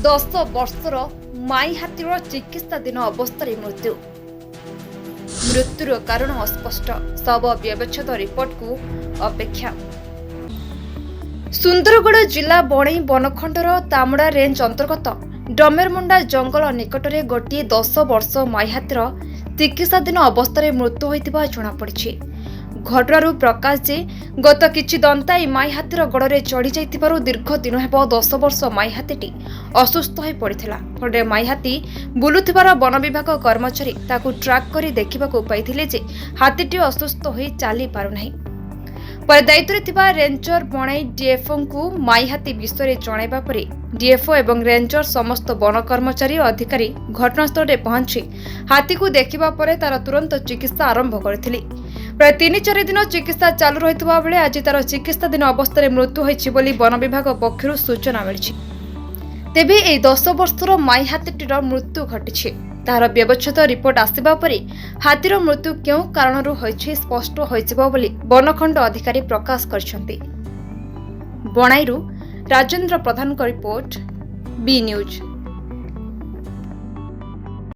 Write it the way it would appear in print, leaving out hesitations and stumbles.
10 ବର୍ଷର ମାଇ ହାତୀର ଚିକିତ୍ସାଧୀନ ଅବସ୍ଥାରେ ମୃତ୍ୟୁର କାରଣ ଅସ୍ପଷ୍ଟ। ଶବ ବ୍ୟବଚ୍ଛେଦ ରିପୋର୍ଟକୁ ଅପେକ୍ଷା। ସୁନ୍ଦରଗଡ଼ ଜିଲ୍ଲା ବଣେଇ ବନଖଣ୍ଡର ତାମୁଡ଼ା ରେଞ୍ଜ ଅନ୍ତର୍ଗତ ଡମେରମୁଣ୍ଡା ଜଙ୍ଗଲ ନିକଟରେ ଗୋଟିଏ 10 ବର୍ଷ ମାଇ ହାତୀର ଚିକିତ୍ସାଧୀନ ଅବସ୍ଥାରେ ମୃତ୍ୟୁ ହୋଇଥିବା ଜଣାପଡ଼ିଛି। ଘଟଣାରୁ ପ୍ରକାଶ ଯେ ଗତ କିଛି ଦନ୍ତାଇ ମାଇ ହାତୀର ଗୋଡ଼ରେ ଚଢ଼ି ଯାଇଥିବାରୁ ଦୀର୍ଘ ଦିନ ହେବ 10 ବର୍ଷ ମାଇ ହାତୀଟି ଅସୁସ୍ଥ ହୋଇ ପଡ଼ିଥିଲା। ଫଳରେ ମାଇ ହାତୀ ବୁଲୁଥିବାର ବନ ବିଭାଗ କର୍ମଚାରୀ ତାକୁ ଟ୍ରାକ୍ କରି ଦେଖିବାକୁ ପାଇଥିଲେ ଯେ ହାତୀଟି ଅସୁସ୍ଥ ହୋଇ ଚାଲି ପାରୁନାହିଁ। ପରେ ଦାୟିତ୍ୱରେ ଥିବା ରେଞ୍ଜର ବଣେଇ ଡିଏଫ୍ଓଙ୍କୁ ମାଇ ହାତୀ ବିଷୟରେ ଜଣାଇବା ପରେ ଡିଏଫ୍ଓ ଏବଂ ରେଞ୍ଜର ସମସ୍ତ ବନ କର୍ମଚାରୀ ଓ ଅଧିକାରୀ ଘଟଣାସ୍ଥଳରେ ପହଞ୍ଚି ହାତୀକୁ ଦେଖିବା ପରେ ତାର ତୁରନ୍ତ ଚିକିତ୍ସା ଆରମ୍ଭ କରିଥିଲେ। ପ୍ରାୟ 3-4 ଦିନ ଚିକିତ୍ସା ଚାଲୁ ରହିଥିବା ବେଳେ ଆଜି ତାର ଚିକିତ୍ସାଧୀନ ଅବସ୍ଥାରେ ମୃତ୍ୟୁ ହୋଇଛି ବୋଲି ବନ ବିଭାଗ ପକ୍ଷରୁ ସୂଚନା ମିଳିଛି। ତେବେ ଏହି 10 ବର୍ଷର ମାଇ ହାତୀଟିର ମୃତ୍ୟୁ ଘଟିଛି। ତାହାର ବ୍ୟବଚ୍ଛେଦ ରିପୋର୍ଟ ଆସିବା ପରେ ହାତୀର ମୃତ୍ୟୁ କେଉଁ କାରଣରୁ ହୋଇଛି ସ୍ପଷ୍ଟ ହୋଇଯିବ ବୋଲି ବନଖଣ୍ଡ ଅଧିକାରୀ ପ୍ରକାଶ କରିଛନ୍ତି। ବଣାଇରୁ ରାଜେନ୍ଦ୍ର ପ୍ରଧାନଙ୍କ ରିପୋର୍ଟ, ବି ନ୍ୟୁଜ୍।